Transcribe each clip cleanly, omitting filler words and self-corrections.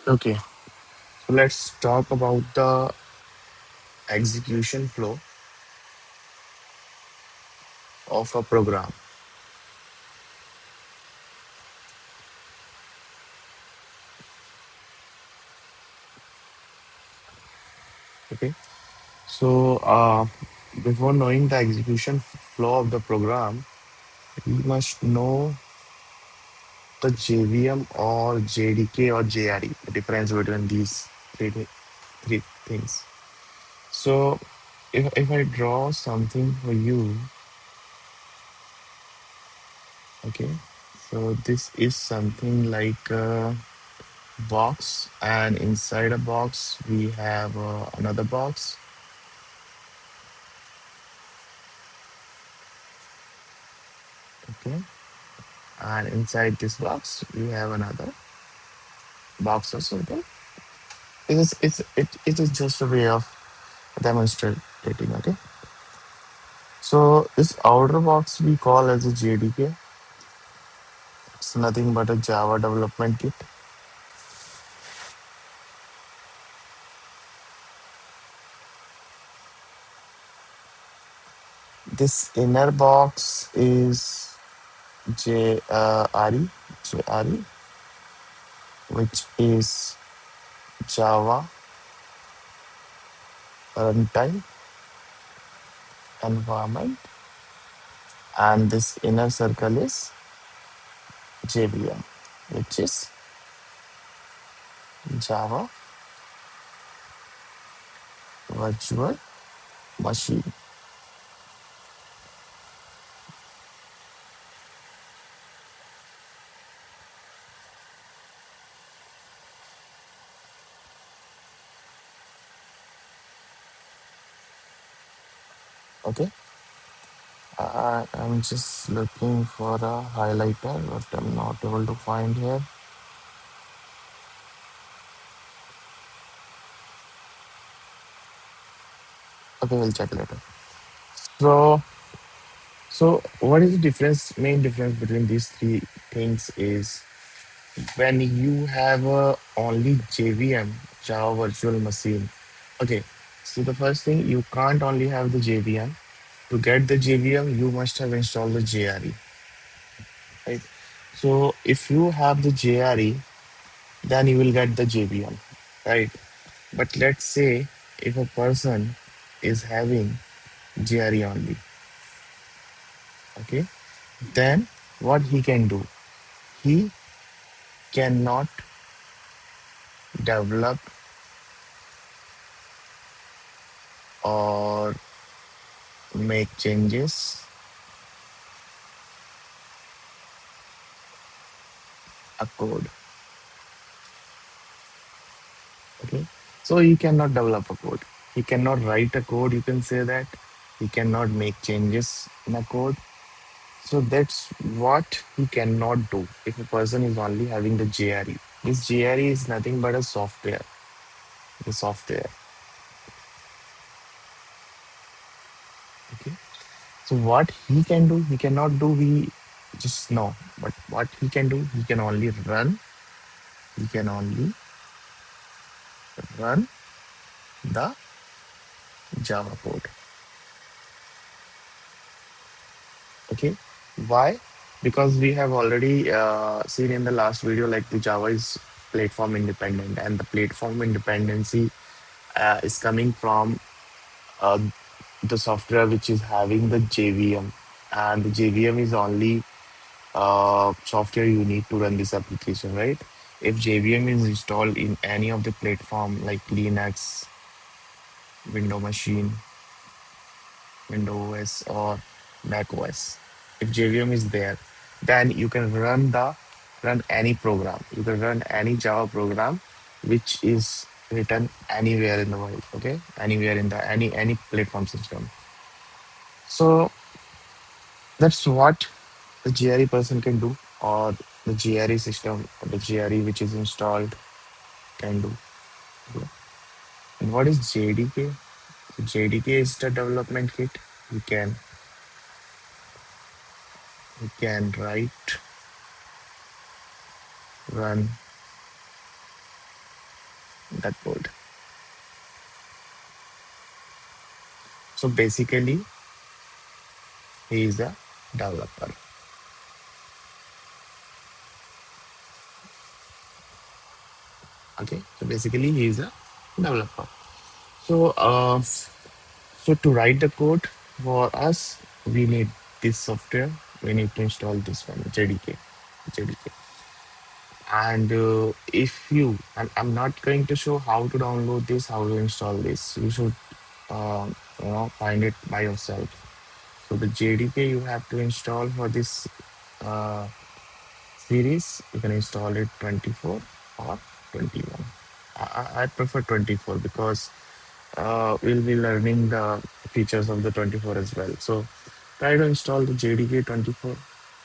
Okay, so let's talk about the execution flow of a program. Okay, so before knowing the execution flow of the program, we must know the JVM or JDK or JRE, the difference between these three things. So if I draw something for you, okay, so this is something like a box, and inside a box we have another box. Okay, and inside this box we have another box also. Okay, it is just a way of demonstrating. Okay, so this outer box we call as a JDK. It's nothing but a Java development kit. This inner box is JRE, which is Java runtime environment, and this inner circle is JVM, which is Java virtual machine. Okay, I'm just looking for a highlighter, but I'm not able to find here. Okay, we'll check later. So, so what is the difference? Main difference between these three things is when you have only JVM, Java Virtual Machine. Okay, so the first thing, you can't only have the JVM. To get the JVM, you must have installed the JRE, right? So if you have the JRE, then you will get the JVM, right? But let's say if a person is having JRE only, okay, then what he can do? He cannot develop or make changes a code. Okay. So he cannot develop a code. He cannot write a code, you can say that. He cannot make changes in a code. So that's what he cannot do if a person is only having the JRE. This JRE is nothing but a software. The software. Okay. So what he can do, he cannot do, we just know. But what he can do, he can only run the Java code. Okay, why? Because we have already seen in the last video, like the Java is platform independent, and the platform independency is coming from uh, the software which is having the JVM, and the JVM is only software you need to run this application, right? If JVM is installed in any of the platform like Linux, Windows machine, Windows OS, or Mac OS. If JVM is there, then you can run any program. You can run any Java program which is written anywhere in the world. Okay, anywhere in the any platform system. So that's what the GRE person can do, or the GRE system, or the GRE which is installed can do. Okay. And what is JDK? JDK is the development kit. You can you can write, run, that code. So basically, he is a developer. Okay, so basically, he is a developer. So, so to write the code for us, we need this software. We need to install this one, JDK. JDK. And if you, I'm not going to show how to download this, how to install this. You should, uh, find it by yourself. So the JDK you have to install for this uh, series, you can install it 24 or 21. I prefer 24 because we'll be learning the features of the 24 as well. So try to install the JDK 24.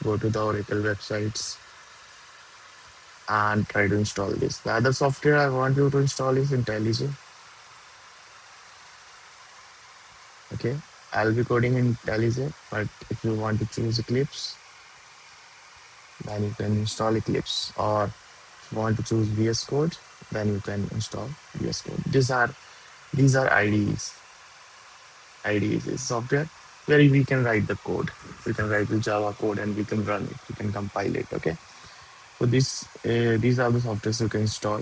Go to the Oracle websites and try to install this. The other software I want you to install is IntelliJ. Okay, I'll be coding in IntelliJ, but if you want to choose Eclipse, then you can install Eclipse. Or if you want to choose VS Code, then you can install VS Code. These are IDEs is software where we can write the code. We can write the Java code and we can run it. We can compile it. Okay. So these are the softwares you can install,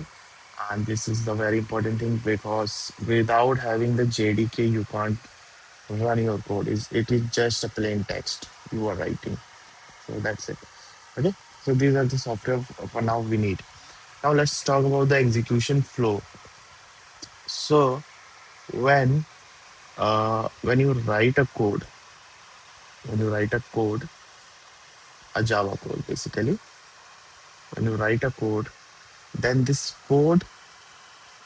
and this is the very important thing because without having the JDK, you can't run your code. It is just a plain text you are writing. So that's it. Okay. So these are the software for now we need. Now let's talk about the execution flow. So when when you write a code, when you write a code, a Java code basically, when you write a code, then this code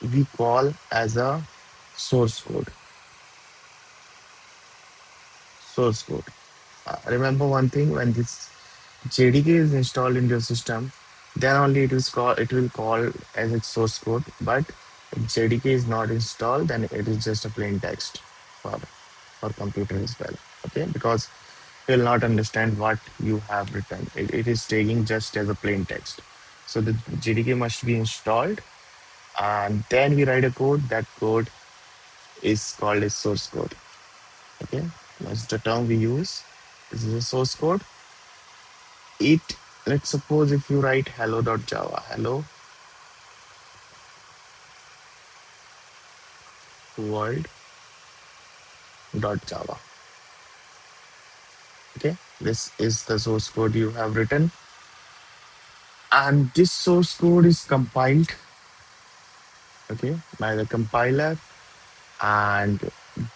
we call as a source code. Source code. Remember one thing: when this JDK is installed in your system, then only it will call as its source code. But if JDK is not installed, then it is just a plain text for computer as well. Okay, because it will not understand what you have written. It is taking just as a plain text. So the JDK must be installed, and then we write a code. That code is called as source code. Okay, that's the term we use. This is a source code. It Let's suppose if you write hello.java, hello world.java. Okay, this is the source code you have written, and this source code is compiled, okay, by the compiler, and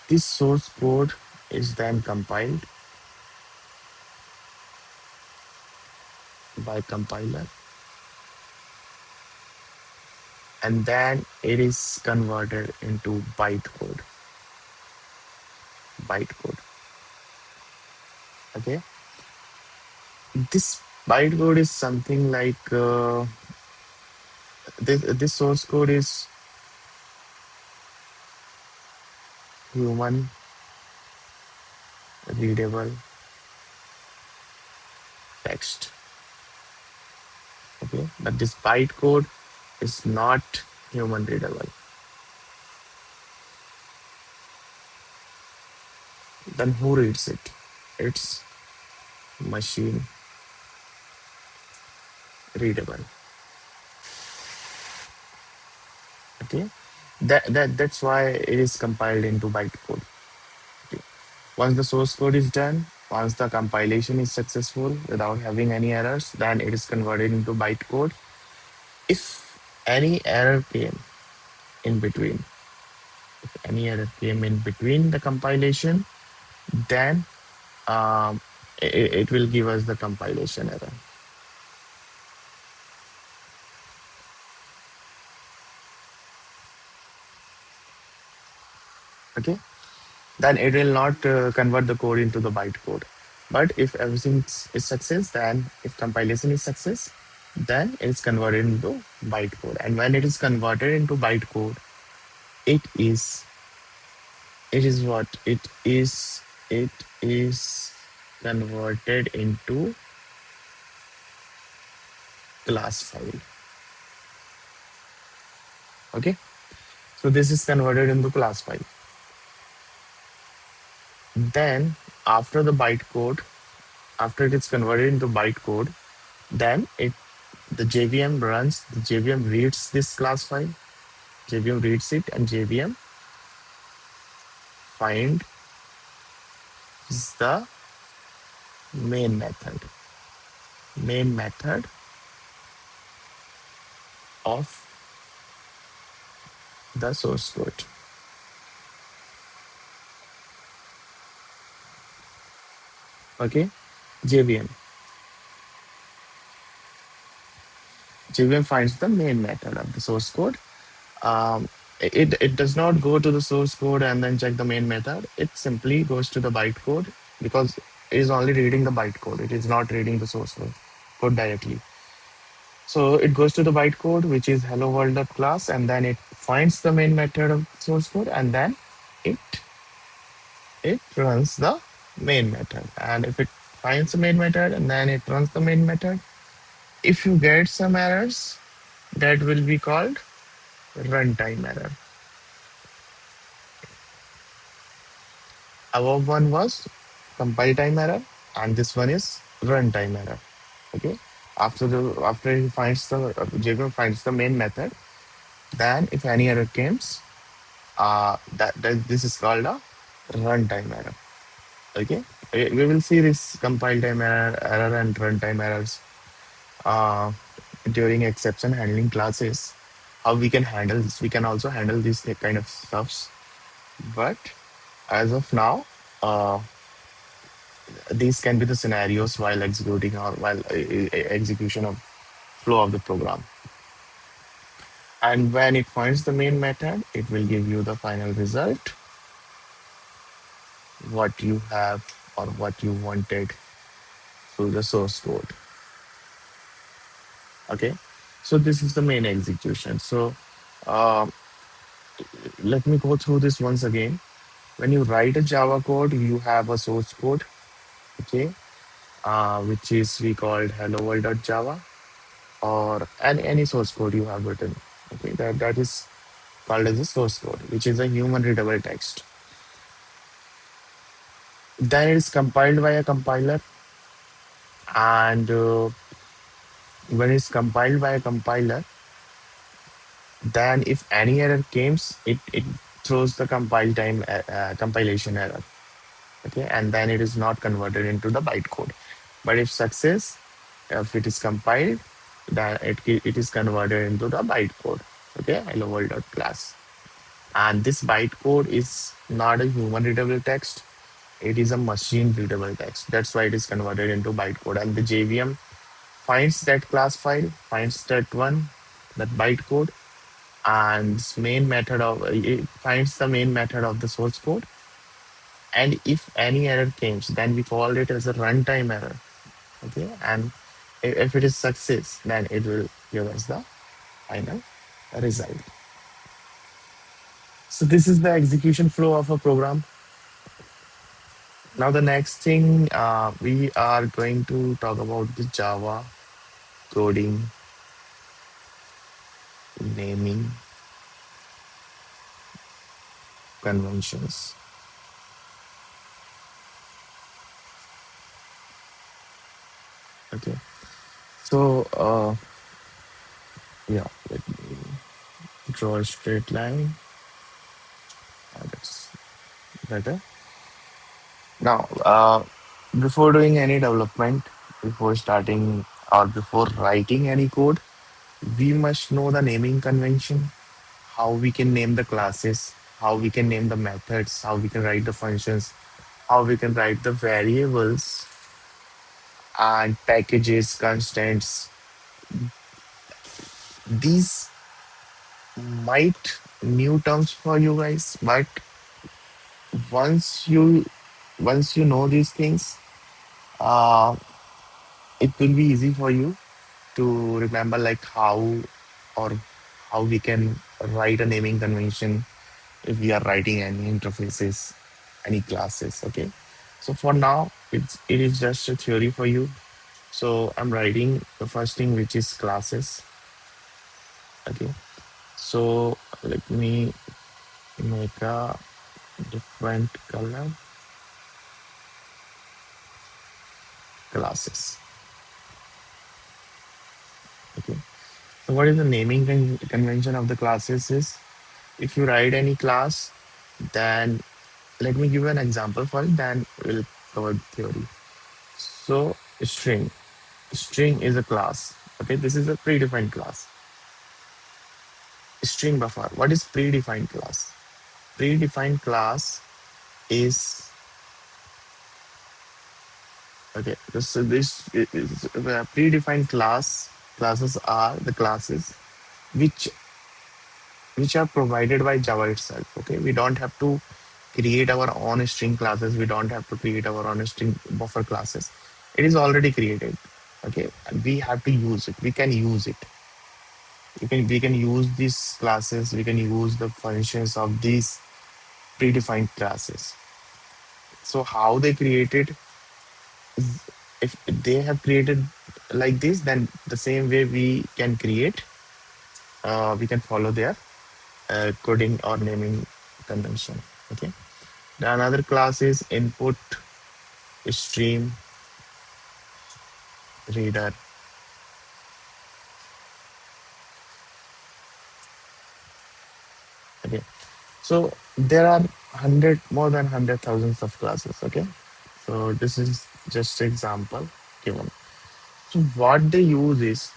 this source code is then compiled by compiler, and then it is converted into bytecode. Bytecode. Okay, this bytecode is something like this source code is human readable text. Okay, but this bytecode is not human readable. Then who reads it? It's machine readable. Okay, that's why it is compiled into bytecode. Okay. Once the source code is done, once the compilation is successful without having any errors, then it is converted into bytecode. If any error came in between, any error came in between the compilation, then it will give us the compilation error. Okay, then it will not convert the code into the bytecode. But if everything is success, then if compilation is success, then it's converted into bytecode. And when it is converted into bytecode, it is what it is converted into class file. Okay, So this is converted into class file. Then after the bytecode, after it is converted into bytecode, then the JVM runs, the JVM reads this class file, JVM reads it, and JVM finds the main method, main method of the source code. Okay, JVM. JVM finds the main method of the source code. Um, it does not go to the source code and then check the main method. It simply goes to the bytecode because it is only reading the bytecode. It is not reading the source code directly. So it goes to the bytecode, which is hello world.class, and then it finds the main method of source code, and then it it runs the main method. And if it finds the main method and then it runs the main method, if you get some errors, that will be called runtime error. Above one was compile time error, and this one is runtime error. Okay. After it finds the JVM finds the main method, then if any error comes, that this is called a runtime error. Okay, we will see this compile time error and runtime errors uh, during exception handling classes. How we can handle this? We can also handle these kind of stuffs, but as of now, these can be the scenarios while executing or while execution of flow of the program. And when it finds the main method, it will give you the final result, what you have or what you wanted through the source code. Okay, so this is the main execution. So uh, let me go through this once again. When you write a Java code, you have a source code, okay, which is we called hello world.java, or any source code you have written. Okay, that is called as a source code, which is a human readable text. Then it is compiled by a compiler, and when it's compiled by a compiler, then if any error comes, it throws the compilation error. Okay, and then it is not converted into the bytecode. But if success, if it is compiled, then it is converted into the bytecode. Okay, hello world.class. And this bytecode is not a human readable text, it is a machine readable text. That's why it is converted into bytecode. And the JVM finds that class file, finds that one, that bytecode, and main method of it finds the main method of the source code. And if any error comes, then we call it as a runtime error. Okay, and if it is success, then it will give us the final result. So this is the execution flow of a program. Now the next thing we are going to talk about the Java coding naming conventions. Okay, so yeah, let me draw a straight line. That's better. Now, before doing any development, before starting or before writing any code, we must know the naming convention, how we can name the classes, how we can name the methods, how we can write the functions, how we can write the variables and packages, constants. These might new terms for you guys, but once you once you know these things, uh, it will be easy for you to remember like or how we can write a naming convention if we are writing any interfaces, any classes. Okay, so for now it is just a theory for you. So I'm writing the first thing, which is classes. Okay, So let me make a different color classes. Okay. So what is the naming convention of the classes is if you write any class, then let me give you an example for it, then we'll cover the theory. So string is a class. Okay, this is a predefined class. String buffer. What is predefined class? Predefined class is okay. This is predefined classes are the classes which which are provided by Java itself. Okay, we don't have to create our own string classes. We don't have to create our own string buffer classes. It is already created. Okay, and we have to use it. We can use it. We can use these classes. We can use the functions of these predefined classes. So how they created, if they have created like this, then the same way we can create, we can follow their coding or naming convention. Okay. The another class is input stream reader. Okay. So there are more than 100,000 of classes. Okay. So this is just example given. So what they use is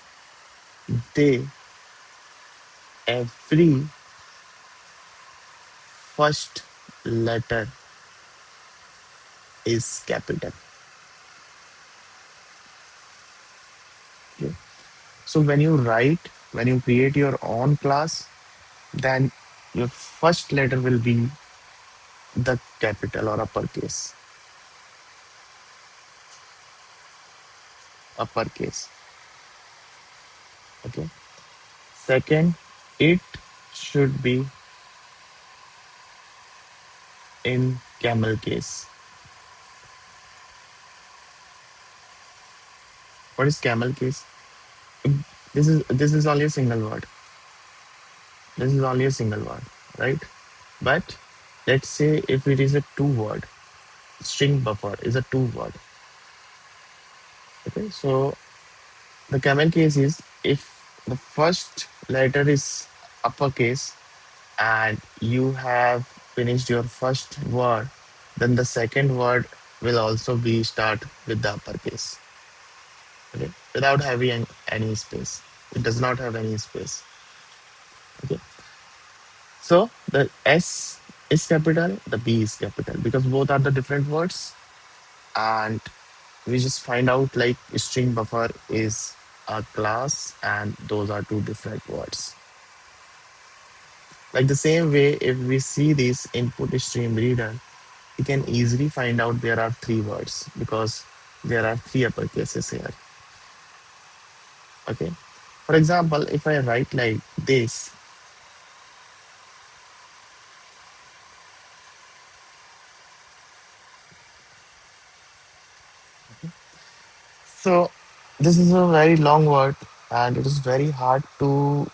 they every first letter is capital. Okay. So when you create your own class, then your first letter will be the capital or uppercase. Okay. Second, it should be in camel case. What is camel case? This is only a single word. This is only a single word, right? But let's say if it is a two word, string buffer is a two word. Okay, so the camel case is if the first letter is uppercase and you have finished your first word, then the second word will also be start with the uppercase. Okay, without having any space. It does not have any space. Okay, so the S is capital, the B is capital because both are the different words, and we just find out like string buffer is a class and those are two different words. Like the same way, if we see this input stream reader, we can easily find out there are three words because there are three uppercases here. Okay. For example, if I write like this, so this is a very long word and it is very hard to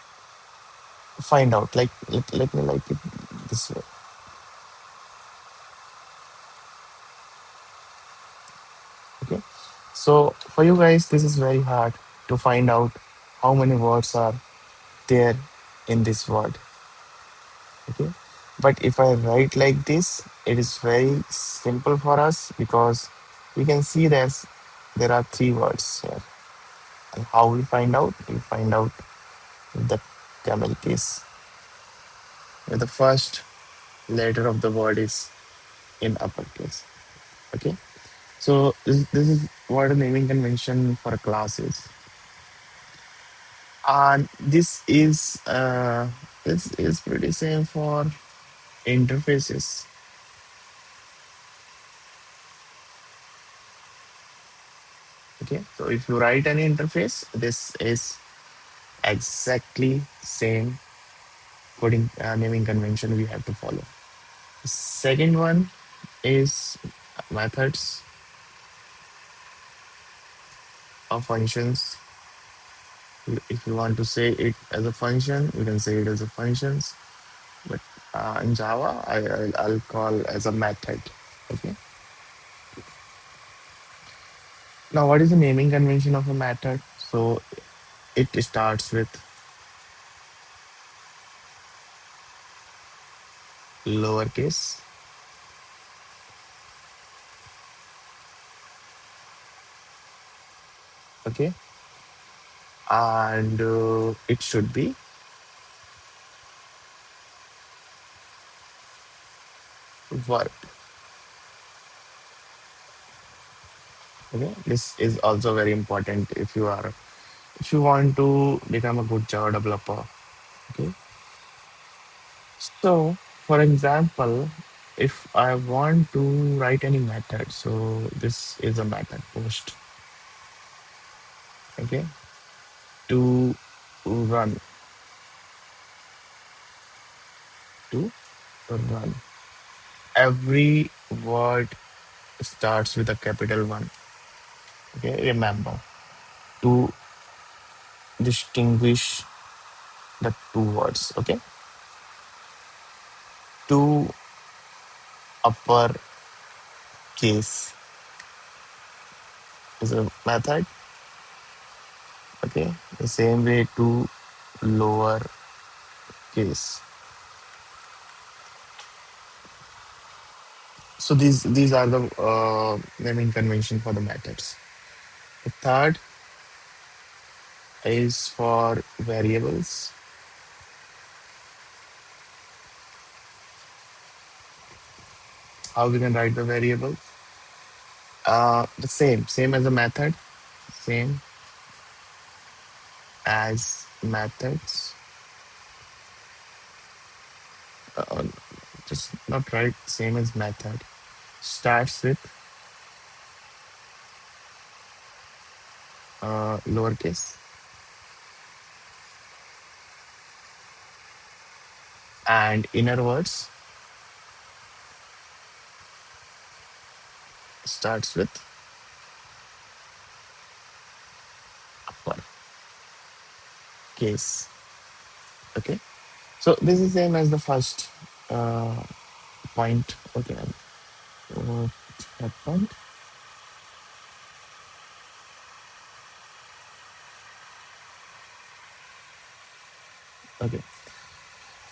find out. Like let me like it this way. Okay. So for you guys, this is very hard to find out how many words are there in this word. Okay. But if I write like this, it is very simple for us because we can see there are three words here. And how we find out? We find out with the camel case. Where the first letter of the word is in uppercase. Okay. So this is what a naming convention for a class is. And this is pretty same for interfaces. Okay, so if you write any interface, this is exactly same coding naming convention we have to follow. Second one is methods or functions. If you want to say it as a function, you can say it as a functions. But in Java, I'll call as a method. Okay. Now, what is the naming convention of a method? So it starts with lowercase. Okay, and it should be verb. Okay, this is also very important if you want to become a good Java developer. Okay, so for example, if I want to write any method, so this is a method post. Okay, to run to run. Every word starts with a capital one. Okay, remember to distinguish the two words. Okay, two upper case is a method. Okay, the same way to lower case. So these are the naming convention for the methods. The third is for variables. How we can write the variable? The same as a method, same as methods. Uh, just not right. Same as method. Starts with lowercase and inner words starts with upper case. Okay. So this is same as the first uh, point. Okay. Uh, that point. Okay.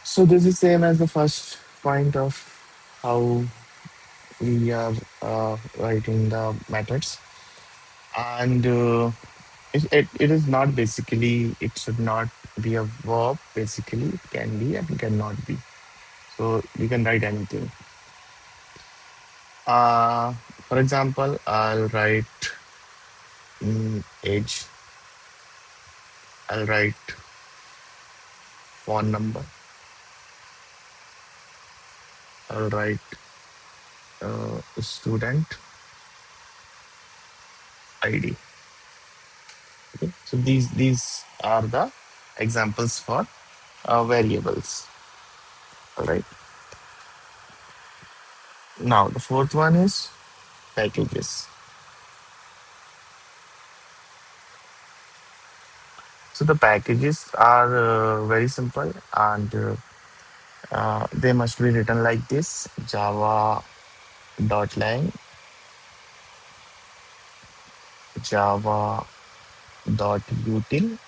So this is same as the first point of how we are writing the methods, and it is not basically it should not be a verb. Basically, it can be and cannot be. So you can write anything. Uh, for example, I'll write age. I'll write phone number. I'll write student ID. Okay. So these are the examples for variables. All right. Now the fourth one is packages. So the packages are very simple and they must be written like this: Java dot lang, Java dot util,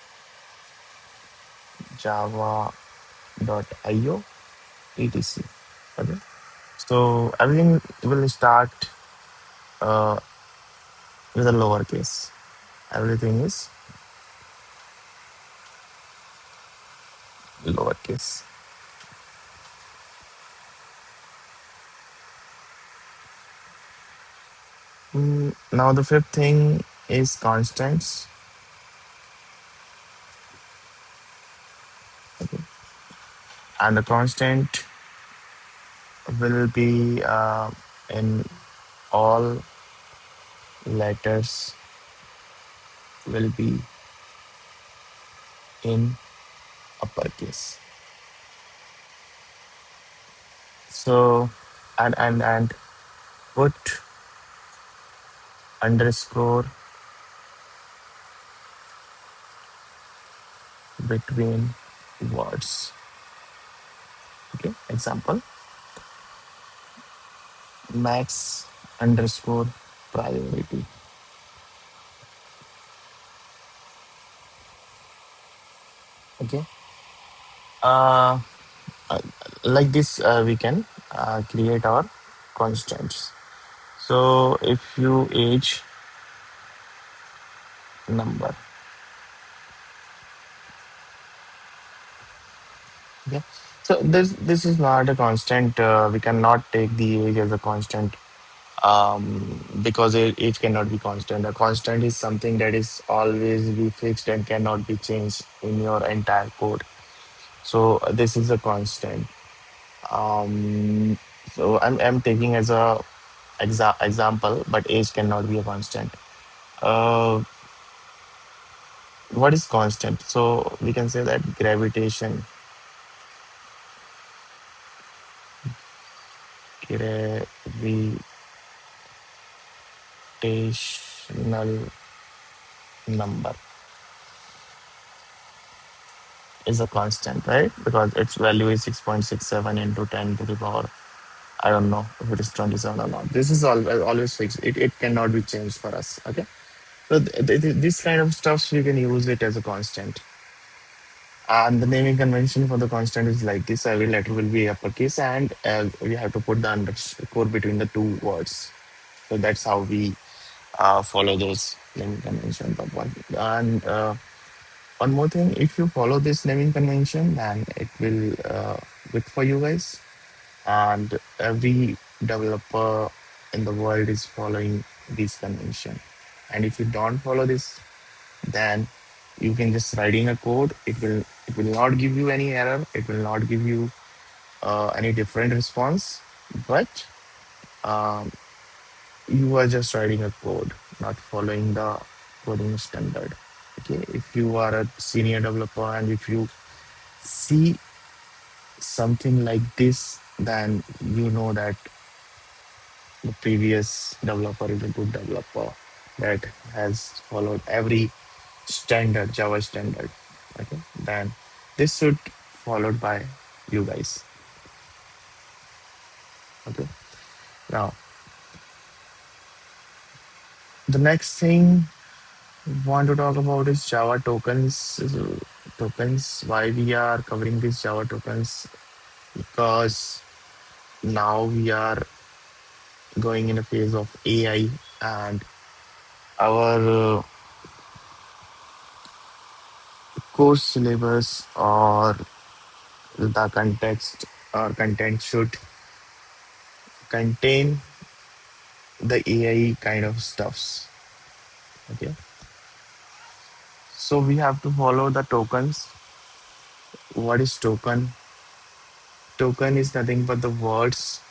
Java dot io, etc. Okay. So everything will start uh, with a lowercase. Everything is lowercase. Now the fifth thing is constants. Okay. And the constant will be in all letters will be in uppercase. So and put underscore between words. Okay, example, max underscore priority. Okay, uh, uh, like this, we can create our constants. So if you age number, okay. So this is not a constant. We cannot take the age as a constant because age cannot be constant. A constant is something that is always be fixed and cannot be changed in your entire code. So this is a constant. Um, so I'm taking as a example, but age cannot be a constant. Uh, what is constant? So we can say that gravitational number is a constant, right? Because its value is 6.67 into 10 to the power. I don't know if it is 27 or not. This is always fixed. It cannot be changed for us. Okay. So this kind of stuff we can use it as a constant. And the naming convention for the constant is like this: every letter will be uppercase, and we have to put the underscore between the two words. So that's how we follow those naming convention. But one more thing: if you follow this naming convention, then it will good for you guys. And every developer in the world is following this convention. And if you don't follow this, then you can just write in a code. It will not give you any error. It will not give you any different response. But um, you are just writing a code, not following the coding standard. Okay, if you are a senior developer and if you see something like this, then you know that the previous developer is a good developer that has followed every standard, Java standard. Okay, then this should followed by you guys. Okay, now the next thing we want to talk about is Java tokens. Tokens. Why we are covering these Java tokens? Because now we are going in a phase of AI, and our course syllabus or the context or content should contain the AI kind of stuffs. Okay, so we have to follow the tokens. What is token? Token is nothing but the words.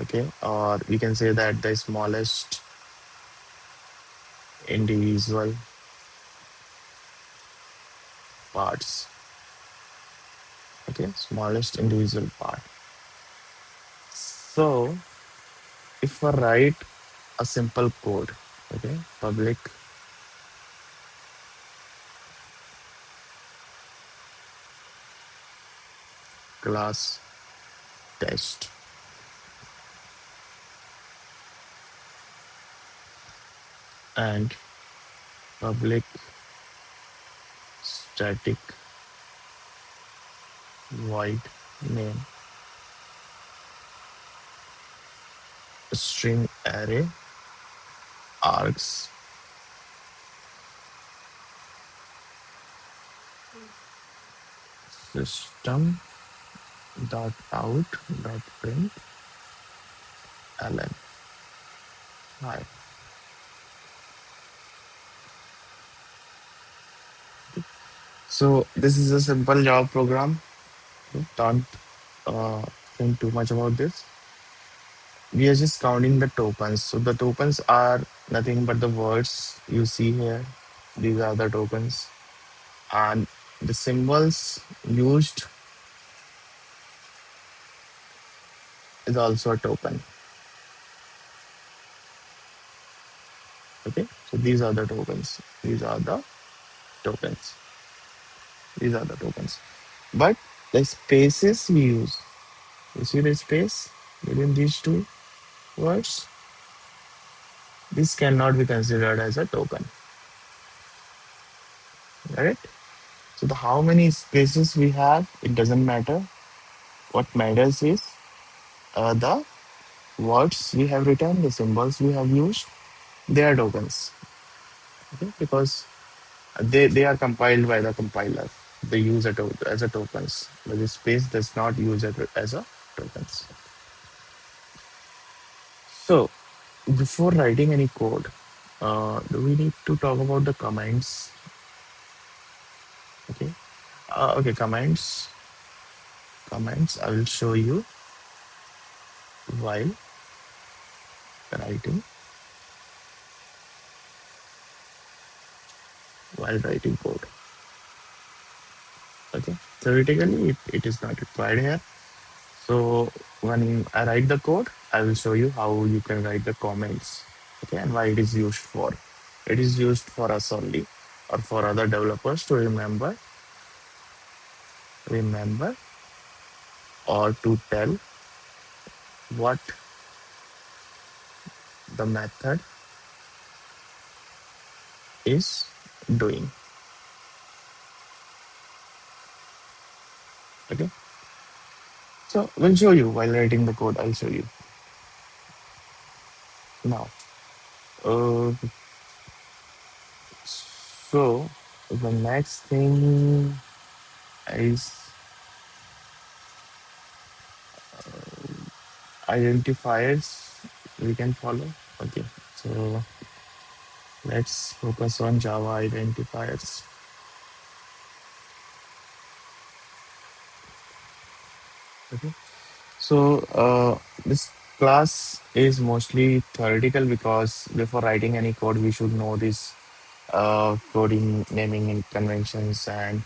Okay, or we can say that the smallest individual parts. Okay, smallest individual part. So if I write a simple code, okay, public class test and public static void name string array args system dot out dot print ln. Hi. So this is a simple Java program. Don't uh, think too much about this. We are just counting the tokens. So the tokens are nothing but the words you see here. These are the tokens. And the symbols used is also a token. Okay. So these are the tokens. These are the tokens. These are the tokens. But the spaces we use, you see the space between these two words, this cannot be considered as a token, right? So the how many spaces we have, it doesn't matter. What matters is the words we have written, the symbols we have used, they are tokens, okay? Because they are compiled by the compiler. They use as a tokens, but the space does not use it as a tokens. So before writing any code, do we need to talk about the comments? Okay. Okay. Comments. I will show you while writing writing code. Okay. Theoretically, it is not required here. So when I write the code, I will show you how you can write the comments. Okay, and why it is used for. It is used for us only, or for other developers to remember, or to tell what the method is doing. Okay, so we'll show you while writing the code. I'll show you now. Uh, so the next thing is identifiers we can follow. Okay, so let's focus on Java identifiers. Okay. So this class is mostly theoretical because before writing any code, we should know this coding naming and conventions, and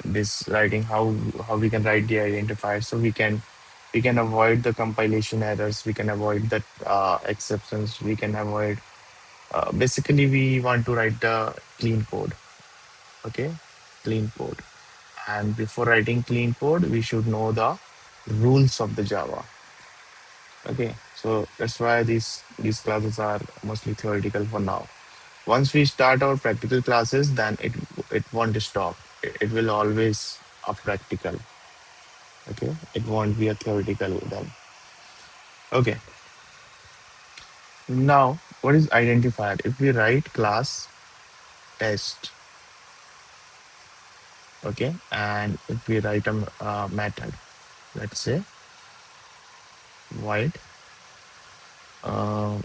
this writing how we can write the identifier, so we can avoid the compilation errors, we can avoid the exceptions, we can avoid. Basically, we want to write the clean code. Okay, clean code. And before writing clean code, we should know the rules of the Java. Okay, so that's why these classes are mostly theoretical for now. Once we start our practical classes, then it won't stop. It will always a practical. Okay, it won't be a theoretical then. Okay, now what is identifier? If we write class test, okay, and if we write a method, let's say void, uh,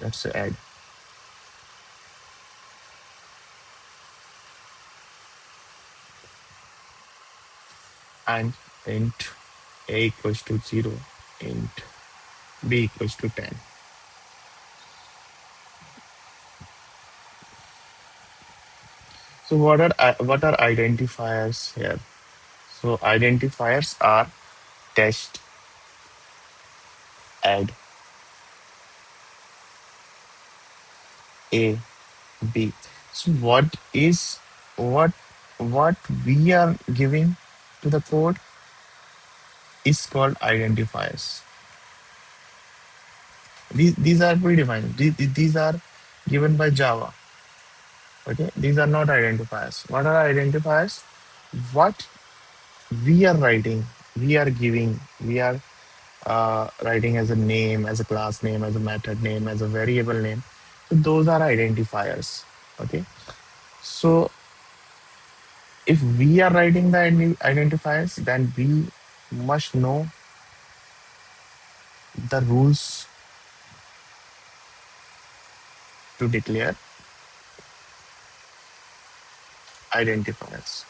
let's say add, and int a equals to 0, int b equals to 10. So what are identifiers here? So identifiers are test, add, a, b. So what what we are giving to the code is called identifiers. These are predefined. These are given by Java. Okay, these are not identifiers. What are identifiers? What we are writing, we are giving, we are writing as a name, as a class name, as a method name, as a variable name. So those are identifiers. Okay. So if we are writing the identifiers, then we must know the rules to declare identifiers.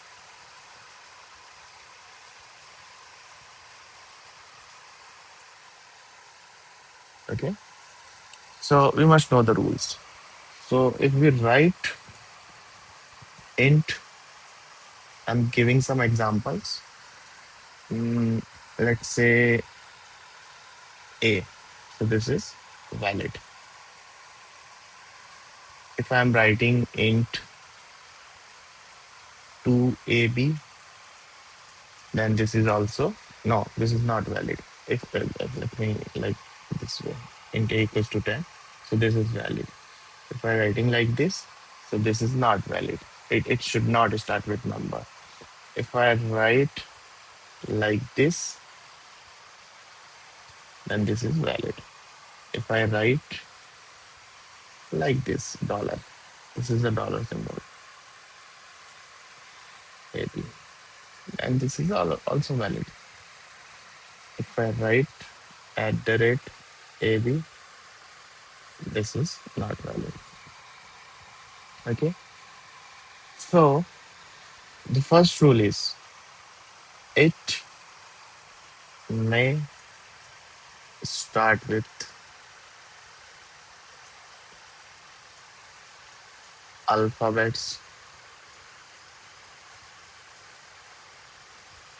Okay. So we must know the rules. So if we write int, I'm giving some examples. Mm, let's say a. So this is valid. If I'm writing int 2ab, then this is also no, this is not valid. If let me like this way, int a equals to 10, so this is valid. If I writing like this, so this is not valid. It should not start with number. If I write like this, then this is valid. If I write like this, dollar, this is a dollar symbol, AB, and this is also valid. If I write at the rate AB, this is not valid. Okay, so the first rule is it may start with alphabets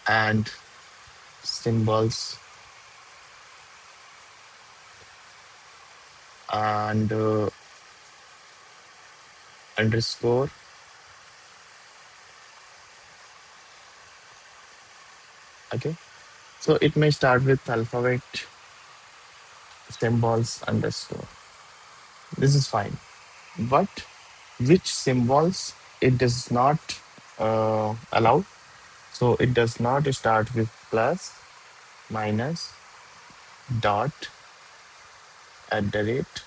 and symbols and underscore. Okay, so it may start with alphabet, symbols, underscore. This is fine, but which symbols it does not allow? So it does not start with plus, minus, dot, at the rate,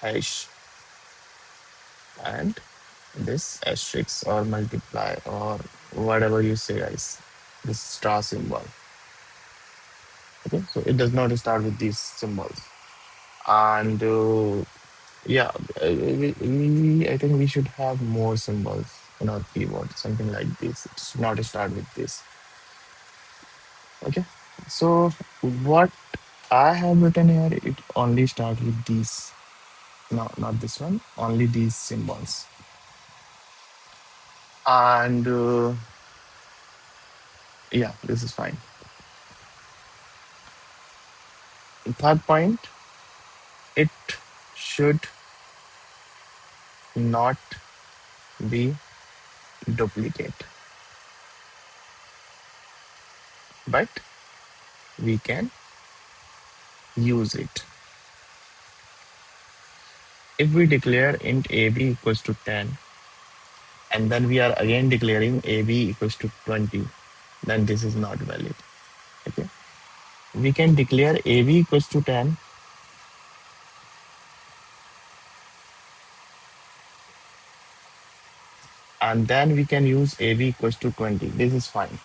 hash, and this asterisk or multiply or whatever you say, guys. This star symbol. Okay, so it does not start with these symbols. And yeah, I think we should have more symbols in our keyboard, something like this. It should not start with this. Okay, so what I have written here, it only starts with these. No, not this one. Only these symbols. And yeah, this is fine. Third point, it should not be duplicate, but we can use it. If we declare int ab equals to 10, and then we are again declaring ab equals to 20, then this is not valid. Okay, we can declare ab equals to 10, and then we can use ab equals to 20. This is fine.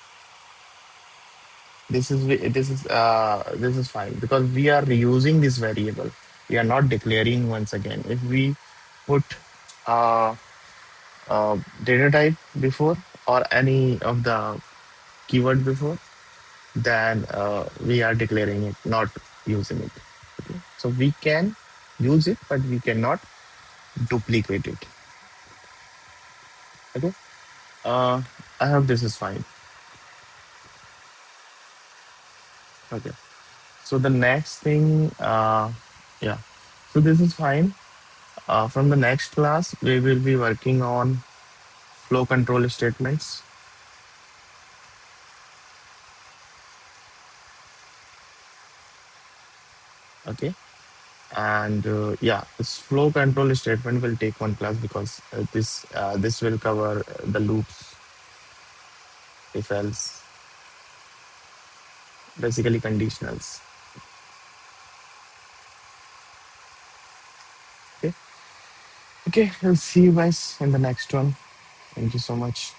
This is fine because we are reusing this variable. We are not declaring once again. If we put uh, data type before or any of the keyword before, then we are declaring it, not using it. Okay? So we can use it, but we cannot duplicate it. Okay. Uh, I hope this is fine. Okay. So the next thing, yeah. So this is fine. From the next class, we will be working on flow control statements. Okay. And yeah, this flow control statement will take one class because this will cover the loops, if else, basically conditionals. Okay. Okay. I'll see you guys in the next one. Thank you so much.